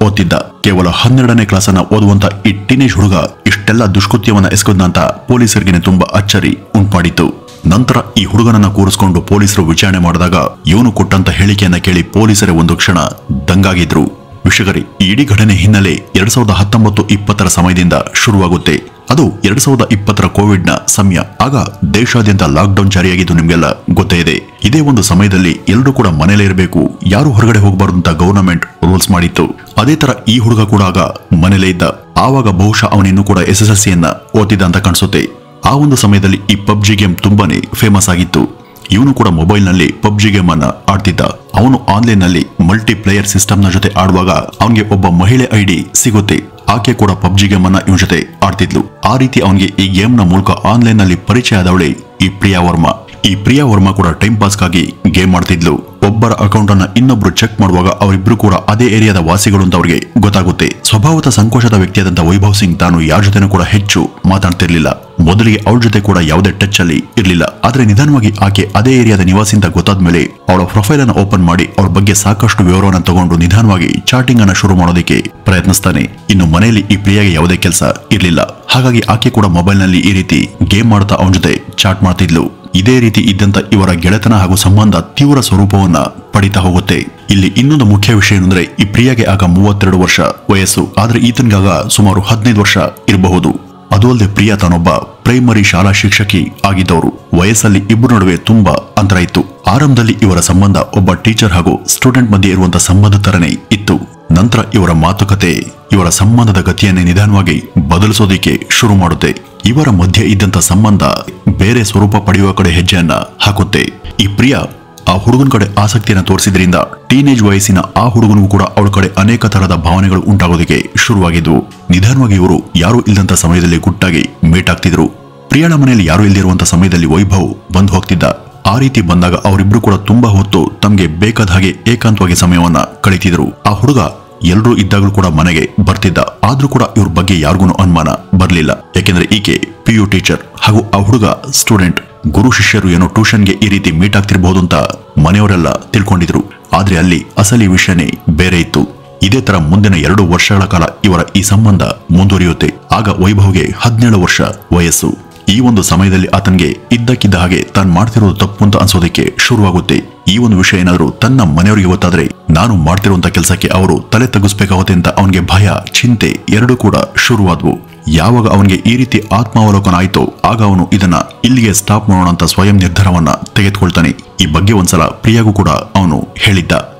ಓದ್ತಿದ್ದ. ಕೇವಲ 12ನೇ ಕ್ಲಾಸ್ ಅನ್ನ ಓದುವಂತ ಈ ಟೀನೇಜ್ ಹುಡುಗ ಇಷ್ಟೆಲ್ಲ ದುಷ್ಕೃತ್ಯವನ್ನ ಎಸಗದಂತ ಪೊಲೀಸರಿಗೆ ತುಂಬಾ ಅಚ್ಚರಿ ಉಂಟುಮಾಡಿತ್ತು. ನಂತರ ಈ ಹುಡುಗನನ್ನ ಕೂರಿಸಿಕೊಂಡು ಪೊಲೀಸರು ವಿಚಾರಣೆ ಮಾಡಿದಾಗ ಇವನು ಕೊಟ್ಟಂತ ಹೇಳಿಕೆಯನ್ನ ಕೇಳಿ ಪೊಲೀಸರೇ ಒಂದು ಕ್ಷಣ ದಂಗಾಗಿದ್ರು. ವೀಕ್ಷಕರೇ, ಈ ಇಡೀ ಘಟನೆ ಹಿನ್ನೆಲೆ 2019-20 ಸಮಯದಿಂದ ಶುರುವಾಗುತ್ತೆ. ಅದು 2020 ಕೋವಿಡ್ನ ಸಮಯ. ಆಗ ದೇಶಾದ್ಯಂತ ಲಾಕ್ಡೌನ್ ಜಾರಿಯಾಗಿದ್ದು ನಿಮ್ಗೆಲ್ಲ ಗೊತ್ತೇ ಇದೆ. ಇದೇ ಒಂದು ಸಮಯದಲ್ಲಿ ಎಲ್ಲರೂ ಕೂಡ ಮನೇಲೇ ಇರಬೇಕು, ಯಾರು ಹೊರಗಡೆ ಹೋಗಬಾರದು ಅಂತ ಗವರ್ನಮೆಂಟ್ ರೂಲ್ಸ್ ಮಾಡಿತ್ತು. ಅದೇ ತರ ಈ ಹುಡುಗ ಕೂಡ ಆಗ ಮನೇಲೇ ಇದ್ದ. ಆವಾಗ ಬಹುಶಃ ಅವನಿನ್ನೂ ಕೂಡ SSLCಯನ್ನ ಓದ್ತಿದ್ದ ಅಂತ ಕಾಣಿಸುತ್ತೆ. ಆ ಒಂದು ಸಮಯದಲ್ಲಿ ಈ ಪಬ್ಜಿ ಗೇಮ್ ತುಂಬಾನೇ ಫೇಮಸ್ ಆಗಿತ್ತು. ಇವನು ಕೂಡ ಮೊಬೈಲ್ ನಲ್ಲಿ ಪಬ್ಜಿ ಗೇಮ್ ಅನ್ನ ಆಡ್ತಿದ್ದ. ಅವನು ಆನ್ಲೈನ್ ನಲ್ಲಿ ಮಲ್ಟಿಪ್ಲೇಯರ್ ಸಿಸ್ಟಮ್ ನ ಜೊತೆ ಆಡುವಾಗ ಅವನಿಗೆ ಒಬ್ಬ ಮಹಿಳೆ ಐಡಿ ಸಿಗುತ್ತೆ. ಆಕೆ ಕೂಡ ಪಬ್ಜಿ ಗೇಮ್ ಅನ್ನ ಇವನ ಜೊತೆ ಆಡ್ತಿದ್ಲು. ಆ ರೀತಿ ಅವನಿಗೆ ಈ ಗೇಮ್ ನ ಮೂಲಕ ಆನ್ಲೈನ್ ನಲ್ಲಿ ಪರಿಚಯ ಆದವಳೆ ಈ ಪ್ರಿಯಾ ವರ್ಮಾ. ಈ ಪ್ರಿಯಾ ವರ್ಮಾ ಕೂಡ ಟೈಮ್ ಪಾಸ್ಗಾಗಿ ಗೇಮ್ ಆಡ್ತಿದ್ಲು. ಒಬ್ಬರ ಅಕೌಂಟ್ ಅನ್ನ ಇನ್ನೊಬ್ರು ಚೆಕ್ ಮಾಡುವಾಗ ಅವರಿಬ್ರು ಕೂಡ ಅದೇ ಏರಿಯಾದ ವಾಸಿಗಳು ಅಂತ ಅವರಿಗೆ ಗೊತ್ತಾಗುತ್ತೆ. ಸ್ವಭಾವದ ಸಂಕೋಚದ ವ್ಯಕ್ತಿಯಾದಂತ ವೈಭವ್ ಸಿಂಗ್ ತಾನು ಯಾರ ಜೊತೆನೂ ಕೂಡ ಹೆಚ್ಚು ಮಾತಾಡ್ತಿರ್ಲಿಲ್ಲ. ಮೊದಲಿಗೆ ಅವಳ ಜೊತೆ ಕೂಡ ಯಾವುದೇ ಟಚ್ ಅಲ್ಲಿ ಇರ್ಲಿಲ್ಲ. ಆದ್ರೆ ನಿಧಾನವಾಗಿ ಆಕೆ ಅದೇ ಏರಿಯಾದ ನಿವಾಸಿ ಅಂತ ಗೊತ್ತಾದ್ಮೇಲೆ ಅವಳ ಪ್ರೊಫೈಲ್ ಅನ್ನು ಓಪನ್ ಮಾಡಿ ಅವ್ರ ಬಗ್ಗೆ ಸಾಕಷ್ಟು ವಿವರವನ್ನು ತಗೊಂಡು ನಿಧಾನವಾಗಿ ಚಾಟಿಂಗ್ ಅನ್ನ ಶುರು ಮಾಡೋದಕ್ಕೆ ಪ್ರಯತ್ನಿಸ್ತಾನೆ. ಇನ್ನು ಮನೆಯಲ್ಲಿ ಈ ಪ್ರಿಯಾಗೆ ಯಾವುದೇ ಕೆಲಸ ಇರ್ಲಿಲ್ಲ. ಹಾಗಾಗಿ ಆಕೆ ಕೂಡ ಮೊಬೈಲ್ ನಲ್ಲಿ ಈ ರೀತಿ ಗೇಮ್ ಮಾಡ್ತಾ ಅವನ ಜೊತೆ ಚಾಟ್ ಮಾಡ್ತಿದ್ಲು. ಇದೇ ರೀತಿ ಇದ್ದಂತ ಇವರ ಗೆಳೆತನ ಹಾಗೂ ಸಂಬಂಧ ತೀವ್ರ ಸ್ವರೂಪವನ್ನ ಪಡಿತಾ ಹೋಗುತ್ತೆ. ಇಲ್ಲಿ ಇನ್ನೊಂದು ಮುಖ್ಯ ವಿಷಯ ಏನಂದ್ರೆ, ಈ ಪ್ರಿಯಾಗೆ ಆಗ 32 ವರ್ಷ ವಯಸ್ಸು. ಆದ್ರೆ ಈತನಿಗಾಗ ಸುಮಾರು 15 ವರ್ಷ ಇರಬಹುದು. ಅದು ಅಲ್ಲದೆ ಪ್ರಿಯಾ ತಾನೊಬ್ಬ ಪ್ರೈಮರಿ ಶಾಲಾ ಶಿಕ್ಷಕಿ ಆಗಿದ್ದವರು. ವಯಸ್ಸಲ್ಲಿ ಇಬ್ಬರ ನಡುವೆ ತುಂಬಾ ಅಂತರ ಇತ್ತು. ಆರಂಭದಲ್ಲಿ ಇವರ ಸಂಬಂಧ ಒಬ್ಬ ಟೀಚರ್ ಹಾಗೂ ಸ್ಟೂಡೆಂಟ್ ಮಧ್ಯೆ ಇರುವಂತಹ ಸಂಬಂಧ ತರನೇ ಇತ್ತು. ನಂತರ ಇವರ ಮಾತುಕತೆ ಇವರ ಸಂಬಂಧದ ಗತಿಯನ್ನೇ ನಿಧಾನವಾಗಿ ಬದಲಿಸೋದಿಕ್ಕೆ ಶುರು ಮಾಡುತ್ತೆ. ಇವರ ಮಧ್ಯೆ ಇದ್ದಂತ ಸಂಬಂಧ ಬೇರೆ ಸ್ವರೂಪ ಪಡೆಯುವ ಕಡೆ ಹೆಜ್ಜೆಯನ್ನ ಹಾಕುತ್ತೆ. ಈ ಪ್ರಿಯಾ ಆ ಹುಡುಗನ ಕಡೆ ಆಸಕ್ತಿಯನ್ನ ತೋರಿಸಿದ್ರಿಂದ ಟೀನೇಜ್ ವಯಸ್ಸಿನ ಆ ಹುಡುಗನಿಗೂ ಕೂಡ ಅವಳ ಕಡೆ ಅನೇಕ ತರಹದ ಭಾವನೆಗಳು ಉಂಟಾಗೋದಕ್ಕೆ ಶುರುವಾಗಿದ್ವು. ನಿಧಾನವಾಗಿ ಇವರು ಯಾರು ಇಲ್ಲದಂತ ಸಮಯದಲ್ಲಿ ಗುಟ್ಟಾಗಿ ಮೀಟ್ ಆಗ್ತಿದ್ರು. ಪ್ರಿಯಾಳ ಮನೆಯಲ್ಲಿ ಯಾರು ಇಲ್ಲದಿರುವಂತ ಸಮಯದಲ್ಲಿ ವೈಭವ್ ಬಂದು ಹೋಗ್ತಿದ್ದ. ಆ ರೀತಿ ಬಂದಾಗ ಅವರಿಬ್ರು ಕೂಡ ತುಂಬಾ ಹೊತ್ತು ತಮ್ಗೆ ಬೇಕಾದ ಹಾಗೆ ಏಕಾಂತವಾಗಿ ಸಮಯವನ್ನ ಕಳೀತಿದ್ರು. ಆ ಹುಡುಗ ಎಲ್ಲರೂ ಇದ್ದಾಗಲೂ ಕೂಡ ಮನೆಗೆ ಬರ್ತಿದ್ದ. ಆದ್ರೂ ಕೂಡ ಇವ್ರ ಬಗ್ಗೆ ಯಾರಿಗೂ ಅನುಮಾನ ಬರ್ಲಿಲ್ಲ. ಯಾಕೆಂದ್ರೆ ಈಕೆ PU ಟೀಚರ್ ಹಾಗೂ ಆ ಹುಡುಗ ಸ್ಟೂಡೆಂಟ್. ಗುರು ಶಿಷ್ಯರು ಏನೋ ಟ್ಯೂಷನ್ಗೆ ಈ ರೀತಿ ಮೀಟ್ ಆಗ್ತಿರಬಹುದು ಅಂತ ಮನೆಯವರೆಲ್ಲ ತಿಳ್ಕೊಂಡಿದ್ರು. ಆದ್ರೆ ಅಲ್ಲಿ ಅಸಲಿ ವಿಷಯನೇ ಬೇರೆ ಇತ್ತು. ಇದೇ ತರ ಮುಂದಿನ 2 ವರ್ಷಗಳ ಕಾಲ ಇವರ ಈ ಸಂಬಂಧ ಮುಂದುವರಿಯುತ್ತೆ. ಆಗ ವೈಭವ್ಗೆ 17 ವರ್ಷ ವಯಸ್ಸು. ಈ ಒಂದು ಸಮಯದಲ್ಲಿ ಆತನಿಗೆ ಇದ್ದಕ್ಕಿದ್ದ ಹಾಗೆ ತಾನು ಮಾಡ್ತಿರೋದು ತಪ್ಪು ಅಂತ ಅನ್ಸೋದಕ್ಕೆ ಶುರುವಾಗುತ್ತೆ. ಈ ಒಂದು ವಿಷಯ ಏನಾದ್ರೂ ತನ್ನ ಮನೆಯವರಿಗೆ ಗೊತ್ತಾದ್ರೆ ನಾನು ಮಾಡ್ತಿರುವಂತ ಕೆಲಸಕ್ಕೆ ಅವರು ತಲೆ ತಗ್ಗಿಸ್ಬೇಕಾಗುತ್ತೆ ಅಂತ ಅವನಿಗೆ ಭಯ, ಚಿಂತೆ ಎರಡೂ ಕೂಡ ಶುರುವಾದ್ವು. ಯಾವಾಗ ಅವನಿಗೆ ಈ ರೀತಿ ಆತ್ಮಾವಲೋಕನ ಆಯ್ತೋ ಆಗ ಅವನು ಇದನ್ನ ಇಲ್ಲಿಗೆ ಸ್ಟಾಪ್ ಮಾಡೋಣ ಅಂತ ಸ್ವಯಂ ನಿರ್ಧಾರವನ್ನ ತೆಗೆದುಕೊಳ್ತಾನೆ. ಈ ಬಗ್ಗೆ ಒಂದ್ಸಲ ಪ್ರಿಯಾಗೂ ಕೂಡ ಅವನು ಹೇಳಿದ್ದ.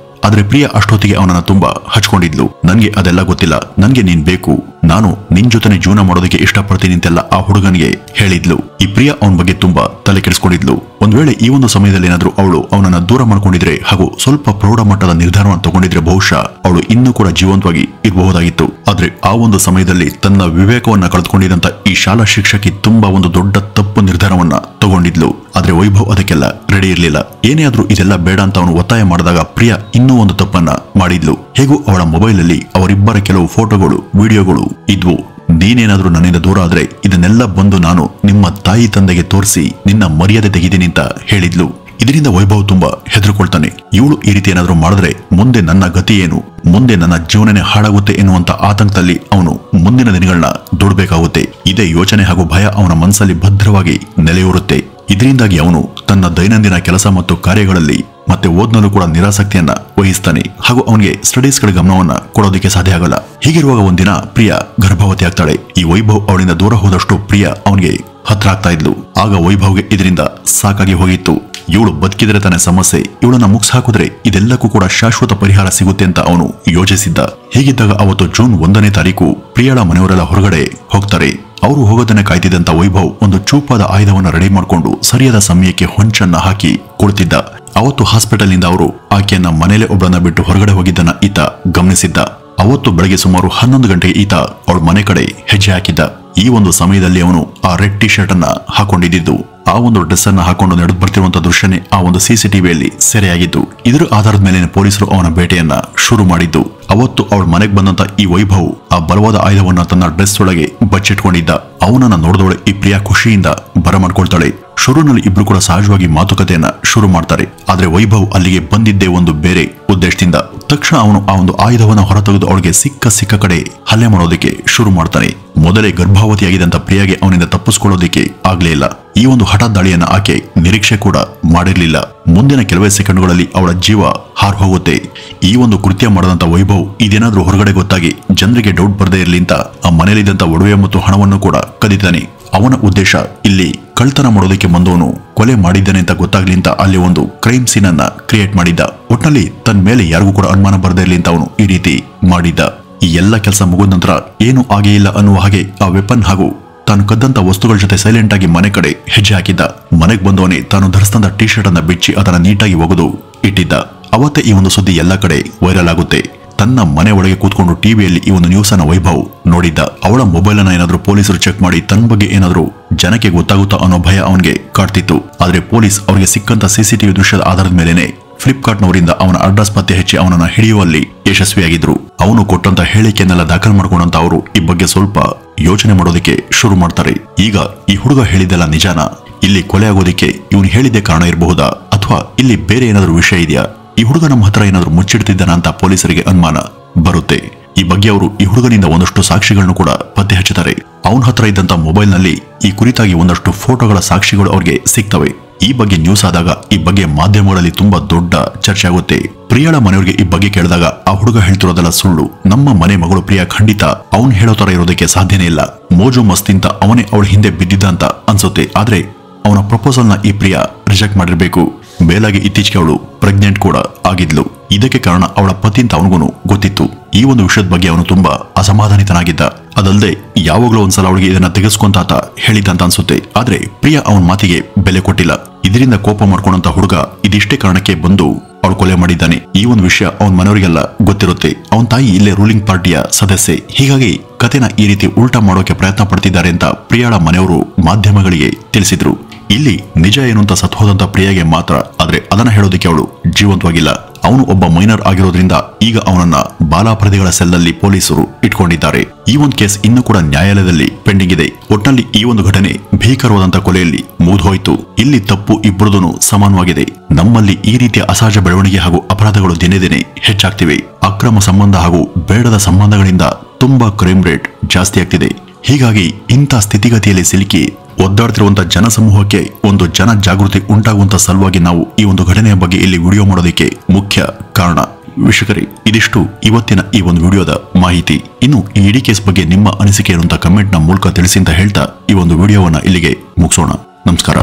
ಆದ್ರೆ ಪ್ರಿಯಾ ಅಷ್ಟೊತ್ತಿಗೆ ಅವನನ್ನ ತುಂಬಾ ಹಚ್ಕೊಂಡಿದ್ಲು. ನನ್ಗೆ ಅದೆಲ್ಲ ಗೊತ್ತಿಲ್ಲ, ನನ್ಗೆ ನೀನ್ ಬೇಕು, ನಾನು ನಿನ್ ಜೊತೆನೆ ಜೀವನ ಮಾಡೋದಕ್ಕೆ ಇಷ್ಟಪಡ್ತೀನಿ ಅಂತೆಲ್ಲ ಆ ಹುಡುಗನಿಗೆ ಹೇಳಿದ್ಲು. ಈ ಪ್ರಿಯಾ ಅವನ ಬಗ್ಗೆ ತುಂಬಾ ತಲೆ ಕೆಡಿಸ್ಕೊಂಡಿದ್ಲು. ಒಂದ್ ವೇಳೆ ಈ ಒಂದು ಸಮಯದಲ್ಲಿ ಏನಾದ್ರೂ ಅವಳು ಅವನನ್ನ ದೂರ ಮಾಡ್ಕೊಂಡಿದ್ರೆ ಹಾಗೂ ಸ್ವಲ್ಪ ಪ್ರೌಢ ಮಟ್ಟದ ನಿರ್ಧಾರವನ್ನು ತಗೊಂಡಿದ್ರೆ ಬಹುಶಃ ಅವಳು ಇನ್ನೂ ಕೂಡ ಜೀವಂತವಾಗಿ ಇರಬಹುದಾಗಿತ್ತು. ಆದ್ರೆ ಆ ಒಂದು ಸಮಯದಲ್ಲಿ ತನ್ನ ವಿವೇಕವನ್ನ ಕಳೆದುಕೊಂಡಿದ್ದಂತ ಈ ಶಾಲಾ ಶಿಕ್ಷಕಿ ತುಂಬಾ ಒಂದು ದೊಡ್ಡ ತಪ್ಪು ನಿರ್ಧಾರವನ್ನ ತಗೊಂಡಿದ್ಲು. ಆದ್ರೆ ವೈಭವ್ ಅದಕ್ಕೆಲ್ಲ ರೆಡಿ ಇರ್ಲಿಲ್ಲ. ಏನೇ ಆದ್ರೂ ಇದೆಲ್ಲ ಬೇಡ ಅಂತ ಅವನು ಒತ್ತಾಯ ಮಾಡಿದಾಗ ಪ್ರಿಯಾ ಇನ್ನೂ ಒಂದು ತಪ್ಪನ್ನ ಮಾಡಿದ್ಲು. ಹೇಗೂ ಅವಳ ಮೊಬೈಲ್ ಅಲ್ಲಿ ಅವರಿಬ್ಬರ ಕೆಲವು ಫೋಟೋಗಳು, ವಿಡಿಯೋಗಳು ಇದ್ವು. ನೀನೇನಾದ್ರೂ ನನ್ನಿಂದ ದೂರ ಆದ್ರೆ ಇದನ್ನೆಲ್ಲ ಬಂದು ನಾನು ನಿಮ್ಮ ತಾಯಿ ತಂದೆಗೆ ತೋರಿಸಿ ನಿನ್ನ ಮರ್ಯಾದೆ ತೆಗಿತೀನಿ ಅಂತ ಹೇಳಿದ್ಲು. ಇದರಿಂದ ವೈಭವ್ ತುಂಬಾ ಹೆದರ್ಕೊಳ್ತಾನೆ. ಇವಳು ಈ ರೀತಿ ಏನಾದ್ರೂ ಮಾಡಿದ್ರೆ ಮುಂದೆ ನನ್ನ ಗತಿ ಏನು, ಮುಂದೆ ನನ್ನ ಜೀವನನೇ ಹಾಳಾಗುತ್ತೆ ಎನ್ನುವಂತ ಆತಂಕದಲ್ಲಿ ಅವನು ಮುಂದಿನ ದಿನಗಳನ್ನ ದುಡ್ಬೇಕಾಗುತ್ತೆ. ಇದೇ ಯೋಚನೆ ಹಾಗೂ ಭಯ ಅವನ ಮನಸ್ಸಲ್ಲಿ ಭದ್ರವಾಗಿ ನೆಲೆಯೂರುತ್ತೆ. ಇದರಿಂದಾಗಿ ಅವನು ತನ್ನ ದೈನಂದಿನ ಕೆಲಸ ಮತ್ತು ಕಾರ್ಯಗಳಲ್ಲಿ ಮತ್ತೆ ಓದ್ನಲ್ಲೂ ಕೂಡ ನಿರಾಸಕ್ತಿಯನ್ನ ವಹಿಸ್ತಾನೆ ಹಾಗೂ ಅವನಿಗೆ ಸ್ಟಡೀಸ್ ಕಡೆ ಗಮನವನ್ನ ಕೊಡೋದಕ್ಕೆ ಸಾಧ್ಯ ಆಗಲ್ಲ. ಹೀಗಿರುವಾಗ ಒಂದಿನ ಪ್ರಿಯಾ ಗರ್ಭವತಿ ಆಗ್ತಾಳೆ. ಈ ವೈಭವ್ ಅವಳಿಂದ ದೂರ ಹೋದಷ್ಟು ಪ್ರಿಯಾ ಅವನಿಗೆ ಹತ್ರ ಆಗ್ತಾ ಇದ್ಲು. ಆಗ ವೈಭವ್ಗೆ ಇದರಿಂದ ಸಾಕಾಗಿ ಹೋಗಿತ್ತು. ಇವಳು ಬದುಕಿದ್ರೆ ತಾನೇ ಸಮಸ್ಯೆ, ಇವಳನ್ನ ಮುಗಿಸ್ ಹಾಕಿದ್ರೆ ಇದೆಲ್ಲಕ್ಕೂ ಕೂಡ ಶಾಶ್ವತ ಪರಿಹಾರ ಸಿಗುತ್ತೆ ಅಂತ ಅವನು ಯೋಚಿಸಿದ್ದ. ಹೀಗಿದ್ದಾಗ ಅವತ್ತು ಜೂನ್ 1ನೇ ತಾರೀಕು ಪ್ರಿಯಾಳ ಮನೆಯವರೆಲ್ಲ ಹೊರಗಡೆ ಹೋಗ್ತಾರೆ. ಅವರು ಹೋಗೋದನ್ನ ಕಾಯ್ತಿದ್ದಂತ ವೈಭವ್ ಒಂದು ಚೂಪಾದ ಆಯುಧವನ್ನ ರೆಡಿ ಮಾಡಿಕೊಂಡು ಸರಿಯಾದ ಸಮಯಕ್ಕೆ ಹೊಂಚನ್ನ ಹಾಕಿ ಕುಳಿತಿದ್ದ. ಅವತ್ತು ಹಾಸ್ಪಿಟಲ್ ನಿಂದ ಅವರು ಆಕೆಯನ್ನ ಮನೇಲೆ ಒಬ್ಬಳನ್ನ ಬಿಟ್ಟು ಹೊರಗಡೆ ಹೋಗಿದ್ದನ್ನ ಈತ ಗಮನಿಸಿದ್ದ. ಅವತ್ತು ಬೆಳಗ್ಗೆ ಸುಮಾರು 11 ಗಂಟೆಗೆ ಈತ ಅವಳ ಮನೆ ಕಡೆ ಹೆಜ್ಜೆ ಹಾಕಿದ್ದ. ಈ ಒಂದು ಸಮಯದಲ್ಲಿ ಅವನು ಆ ರೆಡ್ ಟಿ ಶರ್ಟ್ ಅನ್ನ ಹಾಕೊಂಡಿದ್ದು, ಆ ಒಂದು ಡ್ರೆಸ್ ಅನ್ನ ಹಾಕೊಂಡು ನಡೆದು ಬರ್ತಿರುವಂತಹ ದೃಶ್ಯನೇ ಆ ಒಂದು CCTVಯಲ್ಲಿ ಸೆರೆಯಾಗಿದ್ದು. ಇದರ ಆಧಾರದ ಮೇಲೆ ಪೊಲೀಸರು ಅವನ ಬೇಟೆಯನ್ನ ಶುರು ಮಾಡಿದ್ದು. ಅವತ್ತು ಅವಳ ಮನೆಗೆ ಬಂದಂತ ಈ ವೈಭವ್ ಆ ಬಲವಾದ ಆಯುಧವನ್ನ ತನ್ನ ಡ್ರೆಸ್ ಒಳಗೆ ಬಚ್ಚಿಟ್ಕೊಂಡಿದ್ದ. ಅವನನ್ನ ನೋಡಿದವಳೆ ಈ ಪ್ರಿಯಾ ಖುಷಿಯಿಂದ ಬರಮಾಡ್ಕೊಳ್ತಾಳೆ. ಶುರುನಲ್ಲಿ ಇಬ್ರು ಕೂಡ ಸಹಜವಾಗಿ ಮಾತುಕತೆಯನ್ನ ಶುರು ಮಾಡ್ತಾರೆ. ಆದ್ರೆ ವೈಭವ್ ಅಲ್ಲಿಗೆ ಬಂದಿದ್ದೇ ಒಂದು ಬೇರೆ ಉದ್ದೇಶದಿಂದ. ತಕ್ಷಣ ಅವನು ಆ ಒಂದು ಆಯುಧವನ್ನ ಹೊರತೆಗೆದು ಅವಳಿಗೆ ಸಿಕ್ಕ ಕಡೆ ಹಲ್ಲೆ ಮಾಡೋದಕ್ಕೆ ಶುರು ಮಾಡ್ತಾನೆ. ಮೊದಲೇ ಗರ್ಭಾವತಿಯಾಗಿದ್ದಂತ ಪ್ರಿಯಾಗೆ ಅವನಿಂದ ತಪ್ಪಿಸ್ಕೊಳ್ಳೋದಕ್ಕೆ ಆಗ್ಲೇ ಇಲ್ಲ. ಈ ಒಂದು ಹಠಾತ್ ದಾಳಿಯನ್ನ ಆಕೆ ನಿರೀಕ್ಷೆ ಕೂಡ ಮಾಡಿರಲಿಲ್ಲ. ಮುಂದಿನ ಕೆಲವೇ ಸೆಕೆಂಡ್ಗಳಲ್ಲಿ ಅವಳ ಜೀವ ಹಾರು ಹೋಗುತ್ತೆ. ಈ ಒಂದು ಕೃತ್ಯ ಮಾಡದಂತ ವೈಭವ್ ಇದೇನಾದ್ರೂ ಹೊರಗಡೆ ಗೊತ್ತಾಗಿ ಜನರಿಗೆ ಡೌಟ್ ಬರದೇ ಇರಲಿ ಅಂತ ಆ ಮನೆಯಲ್ಲಿದ್ದಂತ ಒಡವೆ ಮತ್ತು ಹಣವನ್ನು ಕೂಡ ಕದಿತಾನೆ. ಅವನ ಉದ್ದೇಶ ಇಲ್ಲಿ ಕಳ್ತನ ಮಾಡೋದಕ್ಕೆ ಬಂದವನು ಕೊಲೆ ಮಾಡಿದ್ದಾನೆ ಅಂತ ಗೊತ್ತಾಗ್ಲಿ ಅಂತ ಅಲ್ಲಿ ಒಂದು ಕ್ರೈಮ್ ಸೀನ್ ಅನ್ನ ಕ್ರಿಯೇಟ್ ಮಾಡಿದ್ದ. ಒಟ್ನಲ್ಲಿ ತನ್ನ ಮೇಲೆ ಯಾರಿಗೂ ಕೂಡ ಅನುಮಾನ ಬರದೇ ಇರಲಿ ಅಂತ ಅವನು ಈ ರೀತಿ ಮಾಡಿದ್ದ. ಈ ಎಲ್ಲ ಕೆಲಸ ಮುಗಿದ ನಂತರ ಏನು ಆಗೇ ಇಲ್ಲ ಅನ್ನುವ ಹಾಗೆ ಆ ವೆಪನ್ ಹಾಗೂ ತಾನು ಕದ್ದಂತ ವಸ್ತುಗಳ ಜೊತೆ ಸೈಲೆಂಟ್ ಆಗಿ ಮನೆ ಕಡೆ ಹೆಜ್ಜೆ ಹಾಕಿದ್ದ. ಮನೆಗೆ ಬಂದವನೇ ತಾನು ಧರಿಸಿದ ಟಿ ಶರ್ಟ್ ಅನ್ನ ಬಿಚ್ಚಿ ಅದನ್ನ ನೀಟಾಗಿ ಒಗೆದು ಇಟ್ಟಿದ್ದ. ಅವತ್ತೇ ಈ ಒಂದು ಸುದ್ದಿ ಎಲ್ಲ ಕಡೆ ವೈರಲ್ ಆಗುತ್ತೆ. ತನ್ನ ಮನೆ ಒಳಗೆ ಕೂತ್ಕೊಂಡು ಟಿವಿಯಲ್ಲಿ ಈ ಒಂದು ನ್ಯೂಸ್ ಅನ್ನ ವೈಭವ್ ನೋಡಿದ್ದ. ಅವಳ ಮೊಬೈಲ್ ಅನ್ನ ಏನಾದ್ರೂ ಪೊಲೀಸರು ಚೆಕ್ ಮಾಡಿ ತನ್ನ ಬಗ್ಗೆ ಏನಾದ್ರೂ ಜನಕ್ಕೆ ಗೊತ್ತಾಗುತ್ತಾ ಅನ್ನೋ ಭಯ ಅವನಿಗೆ ಕಾಡ್ತಿತ್ತು. ಆದ್ರೆ ಪೊಲೀಸ್ ಅವರಿಗೆ ಸಿಕ್ಕಂತ ಸಿಸಿಟಿವಿ ದೃಶ್ಯದ ಆಧಾರದ ಮೇಲೆನೆ ಫ್ಲಿಪ್ಕಾರ್ಟ್ನವರಿಂದ ಅವನ ಅಡ್ರೆಸ್ ಪತ್ತೆ ಹಚ್ಚಿ ಅವನನ್ನ ಹಿಡಿಯುವಲ್ಲಿ ಯಶಸ್ವಿಯಾಗಿದ್ರು. ಅವನು ಕೊಟ್ಟಂತ ಹೇಳಿಕೆಯನ್ನೆಲ್ಲ ದಾಖಲು ಮಾಡ್ಕೊಂಡಂತ ಅವರು ಈ ಬಗ್ಗೆ ಸ್ವಲ್ಪ ಯೋಚನೆ ಮಾಡೋದಕ್ಕೆ ಶುರು ಮಾಡ್ತಾರೆ. ಈಗ ಈ ಹುಡುಗ ಹೇಳಿದ್ದೆಲ್ಲ ನಿಜಾನ? ಇಲ್ಲಿ ಕೊಲೆ ಆಗೋದಿಕ್ಕೆ ಇವನು ಹೇಳಿದ್ದೇ ಕಾರಣ ಇರಬಹುದಾ ಅಥವಾ ಇಲ್ಲಿ ಬೇರೆ ಏನಾದ್ರೂ ವಿಷಯ ಇದೆಯಾ? ಈ ಹುಡುಗ ನಮ್ಮ ಹತ್ರ ಏನಾದ್ರೂ ಮುಚ್ಚಿಡ್ತಿದ್ದಾನ ಅಂತ ಪೊಲೀಸರಿಗೆ ಅನುಮಾನ ಬರುತ್ತೆ. ಈ ಬಗ್ಗೆ ಅವರು ಈ ಹುಡುಗನಿಂದ ಒಂದಷ್ಟು ಸಾಕ್ಷಿಗಳನ್ನು ಕೂಡ ಪತ್ತೆ ಹಚ್ಚುತ್ತಾರೆ. ಅವನ ಹತ್ರ ಇದ್ದಂತ ಮೊಬೈಲ್ ನಲ್ಲಿ ಈ ಕುರಿತಾಗಿ ಒಂದಷ್ಟು ಫೋಟೋಗಳ ಸಾಕ್ಷಿಗಳು ಅವ್ರಿಗೆ ಸಿಗ್ತವೆ. ಈ ಬಗ್ಗೆ ನ್ಯೂಸ್ ಆದಾಗ ಈ ಬಗ್ಗೆ ಮಾಧ್ಯಮಗಳಲ್ಲಿ ತುಂಬಾ ದೊಡ್ಡ ಚರ್ಚೆ ಆಗುತ್ತೆ. ಪ್ರಿಯಾಳ ಮನೆಯವರಿಗೆ ಈ ಬಗ್ಗೆ ಕೇಳಿದಾಗ ಆ ಹುಡುಗ ಹೇಳ್ತಿರೋದೆಲ್ಲ ಸುಳ್ಳು, ನಮ್ಮ ಮನೆ ಮಗಳು ಪ್ರಿಯಾ ಖಂಡಿತ ಅವನ್ ಹೇಳೋ ತರ ಇರೋದಕ್ಕೆ ಸಾಧ್ಯನೇ ಇಲ್ಲ, ಮೋಜು ಮಸ್ತಿಂತ ಅವನೇ ಅವಳ ಹಿಂದೆ ಬಿದ್ದಿದ್ದ ಅಂತ ಅನ್ಸುತ್ತೆ. ಆದ್ರೆ ಅವನ ಪ್ರಪೋಸಲ್ ನ ಈ ಪ್ರಿಯಾ ರಿಜೆಕ್ಟ್ ಮಾಡಿರ್ಬೇಕು. ಮೇಲಾಗಿ ಇತ್ತೀಚೆಗೆ ಅವಳು ಪ್ರೆಗ್ನೆಂಟ್ ಕೂಡ ಆಗಿದ್ಲು. ಇದಕ್ಕೆ ಕಾರಣ ಅವಳ ಪತಿ ಅಂತ ಅವನಿಗೂ ಗೊತ್ತಿತ್ತು. ಈ ಒಂದು ವಿಷಯದ ಬಗ್ಗೆ ಅವನು ತುಂಬಾ ಅಸಮಾಧಾನಿತನಾಗಿದ್ದ. ಅದಲ್ಲದೆ ಯಾವಾಗಲೂ ಒಂದ್ಸಲ ಅವಳಿಗೆ ಇದನ್ನ ತೆಗೆಸ್ಕೊಂತಾತ ಹೇಳಿದ್ದಂತ ಅನ್ಸುತ್ತೆ. ಆದ್ರೆ ಪ್ರಿಯಾ ಅವನ ಮಾತಿಗೆ ಬೆಲೆ ಕೊಟ್ಟಿಲ್ಲ. ಇದರಿಂದ ಕೋಪ ಮಾಡ್ಕೊಂಡಂತ ಹುಡುಗ ಇದಿಷ್ಟೇ ಕಾರಣಕ್ಕೆ ಬಂದು ಅವಳು ಕೊಲೆ ಮಾಡಿದ್ದಾನೆ. ಈ ಒಂದು ವಿಷಯ ಅವನ ಮನೆಯವರಿಗೆಲ್ಲ ಗೊತ್ತಿರುತ್ತೆ. ಅವನ ತಾಯಿ ಇಲ್ಲೇ ರೂಲಿಂಗ್ ಪಾರ್ಟಿಯ ಸದಸ್ಯೆ. ಹೀಗಾಗಿ ಕತೆನ ಈ ರೀತಿ ಉಲ್ಟಾ ಮಾಡೋಕೆ ಪ್ರಯತ್ನ ಪಡ್ತಿದ್ದಾರೆ ಅಂತ ಪ್ರಿಯಾಳ ಮನೆಯವರು ಮಾಧ್ಯಮಗಳಿಗೆ ತಿಳಿಸಿದ್ರು. ಇಲ್ಲಿ ನಿಜ ಏನು ಅಂತ ಸತ್ತು ಹೋದಂತ ಪ್ರಿಯಾಗೆ ಮಾತ್ರ, ಆದ್ರೆ ಅದನ್ನ ಹೇಳೋದಕ್ಕೆ ಅವಳು ಜೀವಂತವಾಗಿಲ್ಲ. ಅವನು ಒಬ್ಬ ಮೈನರ್ ಆಗಿರೋದ್ರಿಂದ ಈಗ ಅವನನ್ನ ಬಾಲಾಪರಾಧಿಗಳ ಸೆಲ್ನಲ್ಲಿ ಪೊಲೀಸರು ಇಟ್ಕೊಂಡಿದ್ದಾರೆ. ಈ ಒಂದು ಕೇಸ್ ಇನ್ನೂ ಕೂಡ ನ್ಯಾಯಾಲಯದಲ್ಲಿ ಪೆಂಡಿಂಗ್ ಇದೆ. ಒಟ್ನಲ್ಲಿ ಈ ಒಂದು ಘಟನೆ ಭೀಕರವಾದಂತ ಕೊಲೆಯಲ್ಲಿ ಮುಗಿದೋಯ್ತು. ಇಲ್ಲಿ ತಪ್ಪು ಇಬ್ಬರದೂ ಸಮಾನವಾಗಿದೆ. ನಮ್ಮಲ್ಲಿ ಈ ರೀತಿಯ ಅಸಹಜ ಬೆಳವಣಿಗೆ ಹಾಗೂ ಅಪರಾಧಗಳು ದಿನೇ ದಿನೇ ಹೆಚ್ಚಾಗ್ತಿವೆ. ಅಕ್ರಮ ಸಂಬಂಧ ಹಾಗೂ ಬೇಡದ ಸಂಬಂಧಗಳಿಂದ ತುಂಬಾ ಕ್ರೈಮ್ ರೇಟ್ ಜಾಸ್ತಿ ಆಗ್ತಿದೆ. ಹೀಗಾಗಿ ಇಂಥ ಸ್ಥಿತಿಗತಿಯಲ್ಲಿ ಸಿಲುಕಿ ಒದ್ದಾಡ್ತಿರುವಂತ ಜನಸಮೂಹಕ್ಕೆ ಒಂದು ಜನ ಜಾಗೃತಿ ಉಂಟಾಗುವಂತ ಸಲುವಾಗಿ ನಾವು ಈ ಒಂದು ಘಟನೆಯ ಬಗ್ಗೆ ಇಲ್ಲಿ ವಿಡಿಯೋ ಮಾಡೋದಕ್ಕೆ ಮುಖ್ಯ ಕಾರಣ. ವೀಕ್ಷಕರೇ, ಇದಿಷ್ಟು ಇವತ್ತಿನ ಈ ಒಂದು ವಿಡಿಯೋದ ಮಾಹಿತಿ. ಇನ್ನು ಈ ಇಡೀ ಕೇಸ್ ಬಗ್ಗೆ ನಿಮ್ಮ ಅನಿಸಿಕೆ ಏನು ಅಂತ ಕಮೆಂಟ್ ನ ಮೂಲಕ ತಿಳಿಸಿ ಅಂತ ಹೇಳ್ತಾ ಈ ಒಂದು ವಿಡಿಯೋವನ್ನ ಇಲ್ಲಿಗೆ ಮುಗಿಸೋಣ. ನಮಸ್ಕಾರ.